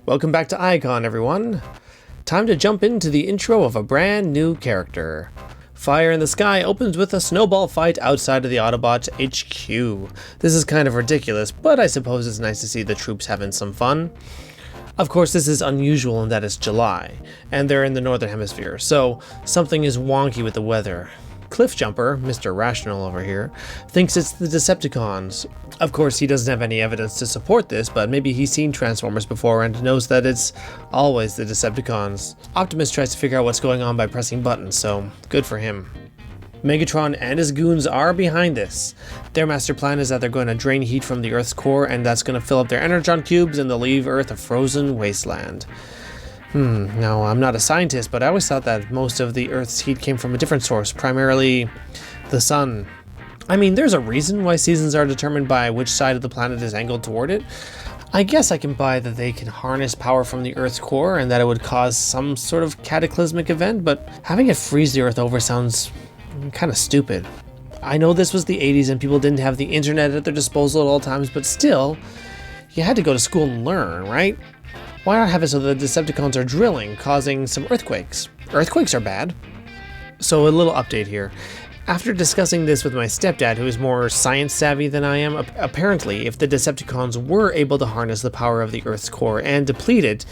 Welcome back to Iacon, everyone. Time to jump into the intro of a brand new character. Fire in the Sky opens with a snowball fight outside of the Autobot HQ. This is kind of ridiculous, but I suppose it's nice to see the troops having some fun. Of course, this is unusual in that it's July, and they're in the Northern Hemisphere, so something is wonky with the weather. Cliffjumper, Mr. Rational over here, thinks it's the Decepticons. Of course, he doesn't have any evidence to support this, but maybe he's seen Transformers before and knows that it's always the Decepticons. Optimus tries to figure out what's going on by pressing buttons, so good for him. Megatron and his goons are behind this. Their master plan is that they're going to drain heat from the Earth's core, and that's going to fill up their energon cubes and they'll leave Earth a frozen wasteland. Now, I'm not a scientist, but I always thought that most of the Earth's heat came from a different source, primarily the sun. I mean, there's a reason why seasons are determined by which side of the planet is angled toward it. I guess I can buy that they can harness power from the Earth's core and that it would cause some sort of cataclysmic event, but having it freeze the Earth over sounds kind of stupid. I know this was the 80s and people didn't have the internet at their disposal at all times, but still, you had to go to school and learn, right? Why not have it so the Decepticons are drilling, causing some earthquakes? Earthquakes are bad. So a little update here. After discussing this with my stepdad, who is more science savvy than I am, apparently if the Decepticons were able to harness the power of the Earth's core and deplete it,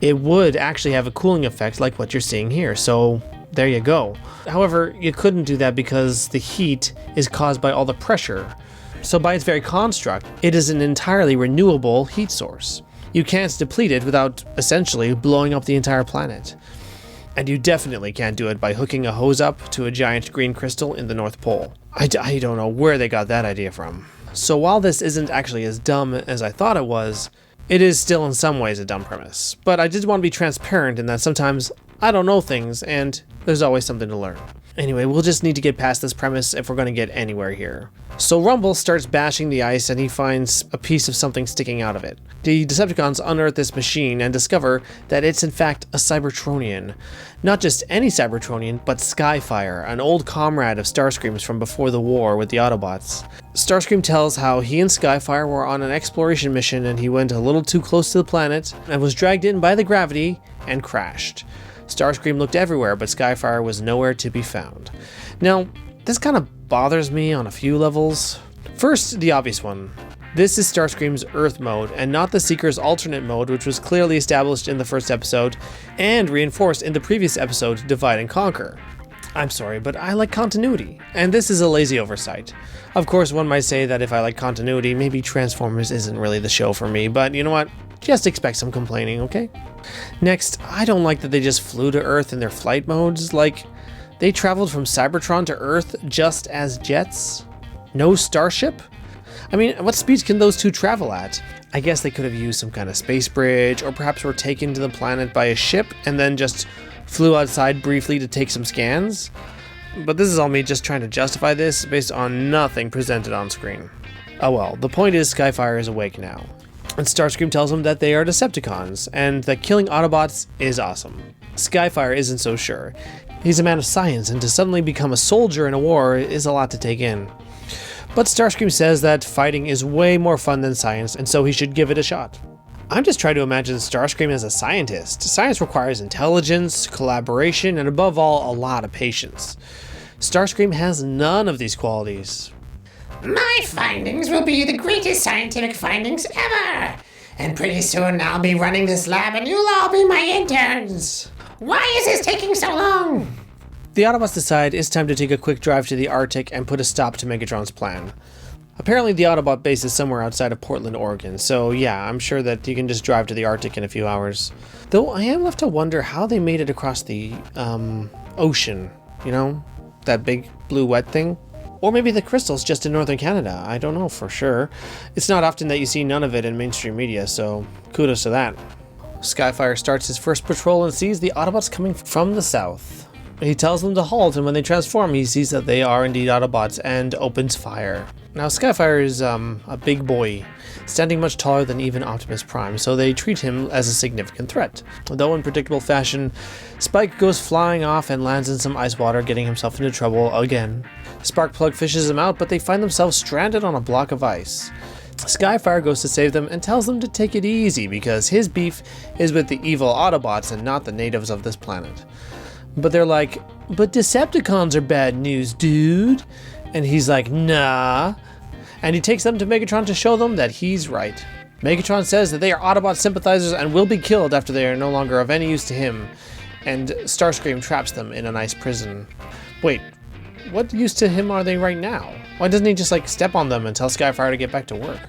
it would actually have a cooling effect like what you're seeing here. So there you go. However, you couldn't do that because the heat is caused by all the pressure. So by its very construct, it is an entirely renewable heat source. You can't deplete it without essentially blowing up the entire planet. And you definitely can't do it by hooking a hose up to a giant green crystal in the North Pole. I don't know where they got that idea from. So while this isn't actually as dumb as I thought it was, it is still in some ways a dumb premise. But I did want to be transparent in that sometimes I don't know things and there's always something to learn. Anyway, we'll just need to get past this premise if we're going to get anywhere here. So Rumble starts bashing the ice and he finds a piece of something sticking out of it. The Decepticons unearth this machine and discover that it's in fact a Cybertronian. Not just any Cybertronian, but Skyfire, an old comrade of Starscream's from before the war with the Autobots. Starscream tells how he and Skyfire were on an exploration mission and he went a little too close to the planet and was dragged in by the gravity and crashed. Starscream looked everywhere, but Skyfire was nowhere to be found. Now, this kind of bothers me on a few levels. First, the obvious one. This is Starscream's Earth mode, and not the Seeker's alternate mode, which was clearly established in the first episode, and reinforced in the previous episode, Divide and Conquer. I'm sorry, but I like continuity, and this is a lazy oversight. Of course, one might say that if I like continuity, maybe Transformers isn't really the show for me, but you know what? Just expect some complaining, okay? Next, I don't like that they just flew to Earth in their flight modes. Like, they traveled from Cybertron to Earth just as jets? No starship? I mean, what speeds can those two travel at? I guess they could have used some kind of space bridge, or perhaps were taken to the planet by a ship and then just flew outside briefly to take some scans? But this is all me just trying to justify this based on nothing presented on screen. Oh well, the point is Skyfire is awake now. And Starscream tells him that they are Decepticons, and that killing Autobots is awesome. Skyfire isn't so sure. He's a man of science, and to suddenly become a soldier in a war is a lot to take in. But Starscream says that fighting is way more fun than science, and so he should give it a shot. I'm just trying to imagine Starscream as a scientist. Science requires intelligence, collaboration, and above all, a lot of patience. Starscream has none of these qualities. My findings will be the greatest scientific findings ever! And pretty soon I'll be running this lab and you'll all be my interns! Why is this taking so long? The Autobots decide it's time to take a quick drive to the Arctic and put a stop to Megatron's plan. Apparently the Autobot base is somewhere outside of Portland, Oregon, so yeah, I'm sure that you can just drive to the Arctic in a few hours. Though I am left to wonder how they made it across the, ocean, you know? That big blue wet thing? Or maybe the crystal's just in northern Canada. I don't know for sure. It's not often that you see none of it in mainstream media, so kudos to that. Skyfire starts his first patrol and sees the Autobots coming from the south. He tells them to halt, and when they transform, he sees that they are indeed Autobots and opens fire. Now, Skyfire is a big boy, standing much taller than even Optimus Prime, so they treat him as a significant threat. Though in predictable fashion, Spike goes flying off and lands in some ice water, getting himself into trouble again. Sparkplug fishes him out, but they find themselves stranded on a block of ice. Skyfire goes to save them and tells them to take it easy because his beef is with the evil Autobots and not the natives of this planet. But they're like, "But Decepticons are bad news, dude." And he's like, "Nah." And he takes them to Megatron to show them that he's right. Megatron says that they are Autobot sympathizers and will be killed after they are no longer of any use to him. And Starscream traps them in an ice prison. Wait, what use to him are they right now? Why doesn't he just step on them and tell Skyfire to get back to work?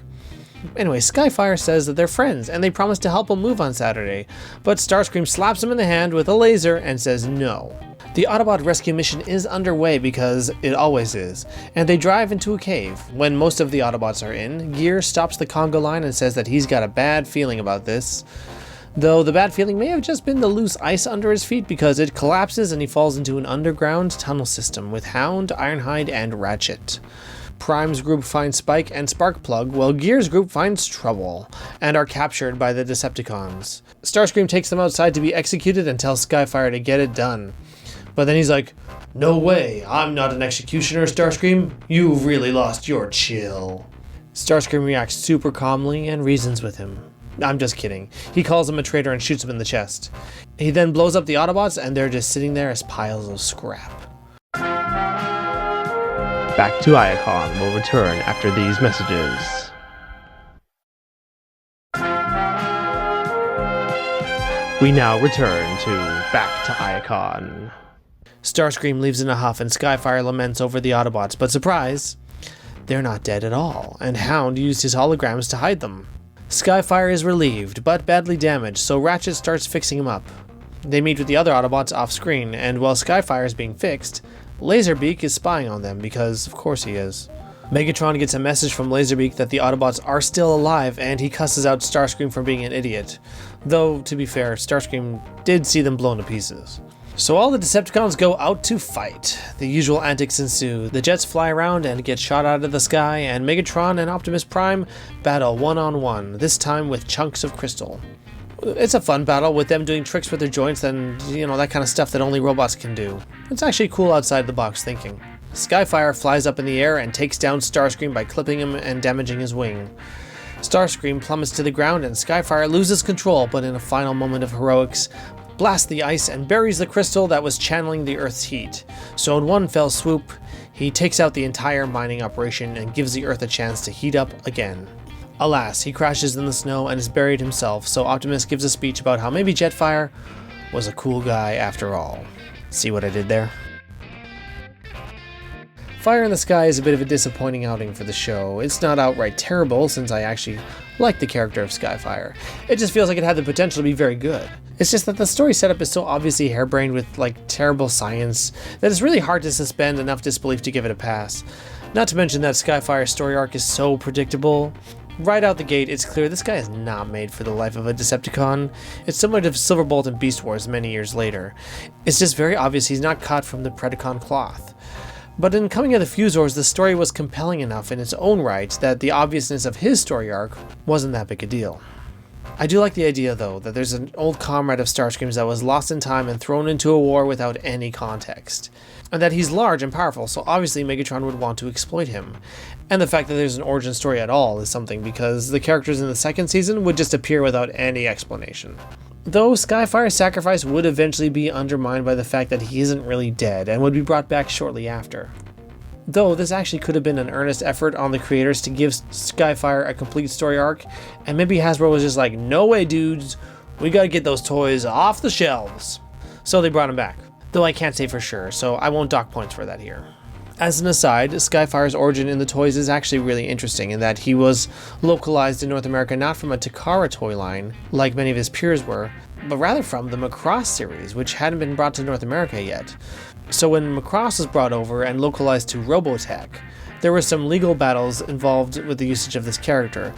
Anyway, Skyfire says that they're friends and they promise to help him move on Saturday, but Starscream slaps him in the hand with a laser and says no. The Autobot rescue mission is underway because it always is, and they drive into a cave. When most of the Autobots are in, Gear stops the conga line and says that he's got a bad feeling about this. Though the bad feeling may have just been the loose ice under his feet because it collapses and he falls into an underground tunnel system with Hound, Ironhide, and Ratchet. Prime's group finds Spike and Sparkplug, while Gear's group finds Trouble, and are captured by the Decepticons. Starscream takes them outside to be executed and tells Skyfire to get it done. But then he's like, "No way, I'm not an executioner, Starscream. You've really lost your chill." Starscream reacts super calmly and reasons with him. I'm just kidding. He calls him a traitor and shoots him in the chest. He then blows up the Autobots and they're just sitting there as piles of scrap. Back to Iacon will return after these messages. We now return to Back to Iacon. Starscream leaves in a huff and Skyfire laments over the Autobots, but surprise, they're not dead at all, and Hound used his holograms to hide them. Skyfire is relieved, but badly damaged, so Ratchet starts fixing him up. They meet with the other Autobots off-screen, and while Skyfire is being fixed, Laserbeak is spying on them because, of course he is. Megatron gets a message from Laserbeak that the Autobots are still alive, and he cusses out Starscream for being an idiot. Though, to be fair, Starscream did see them blown to pieces. So all the Decepticons go out to fight. The usual antics ensue. The jets fly around and get shot out of the sky, and Megatron and Optimus Prime battle one-on-one, this time with chunks of crystal. It's a fun battle with them doing tricks with their joints and, that kind of stuff that only robots can do. It's actually cool outside the box thinking. Skyfire flies up in the air and takes down Starscream by clipping him and damaging his wing. Starscream plummets to the ground and Skyfire loses control, but in a final moment of heroics, blasts the ice and buries the crystal that was channeling the Earth's heat. So in one fell swoop, he takes out the entire mining operation and gives the Earth a chance to heat up again. Alas, he crashes in the snow and is buried himself, so Optimus gives a speech about how maybe Jetfire was a cool guy after all. See what I did there? Fire in the Sky is a bit of a disappointing outing for the show. It's not outright terrible, since I actually like the character of Skyfire. It just feels like it had the potential to be very good. It's just that the story setup is so obviously harebrained with terrible science that it's really hard to suspend enough disbelief to give it a pass. Not to mention that Skyfire's story arc is so predictable. Right out the gate, it's clear this guy is not made for the life of a Decepticon. It's similar to Silverbolt and Beast Wars many years later. It's just very obvious he's not cut from the Predacon cloth. But in Coming of the Fusors, the story was compelling enough in its own right that the obviousness of his story arc wasn't that big a deal. I do like the idea, though, that there's an old comrade of Starscream's that was lost in time and thrown into a war without any context. And that he's large and powerful, so obviously Megatron would want to exploit him. And the fact that there's an origin story at all is something, because the characters in the second season would just appear without any explanation. Though Skyfire's sacrifice would eventually be undermined by the fact that he isn't really dead and would be brought back shortly after. Though this actually could have been an earnest effort on the creators to give Skyfire a complete story arc, and maybe Hasbro was just like, "No way, dudes, we gotta get those toys off the shelves." So they brought him back. Though I can't say for sure, so I won't dock points for that here. As an aside, Skyfire's origin in the toys is actually really interesting in that he was localized in North America not from a Takara toy line, like many of his peers were, but rather from the Macross series, which hadn't been brought to North America yet. So when Macross was brought over and localized to Robotech, there were some legal battles involved with the usage of this character.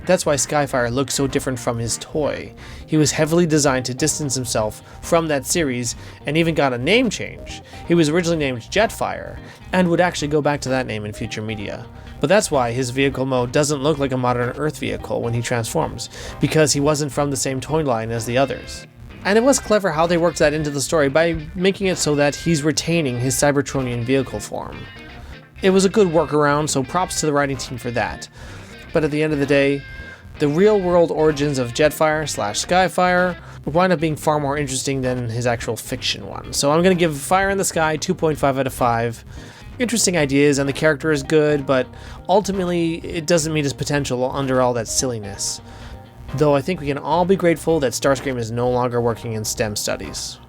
That's why Skyfire looks so different from his toy. He was heavily designed to distance himself from that series and even got a name change. He was originally named Jetfire and would actually go back to that name in future media. But that's why his vehicle mode doesn't look like a modern Earth vehicle when he transforms, because he wasn't from the same toy line as the others. And it was clever how they worked that into the story by making it so that he's retaining his Cybertronian vehicle form. It was a good workaround, so props to the writing team for that. but at the end of the day, the real-world origins of Jetfire / Skyfire wind up being far more interesting than his actual fiction one. So I'm going to give Fire in the Sky 2.5 out of 5. Interesting ideas, and the character is good, but ultimately it doesn't meet his potential under all that silliness. Though I think we can all be grateful that Starscream is no longer working in STEM studies.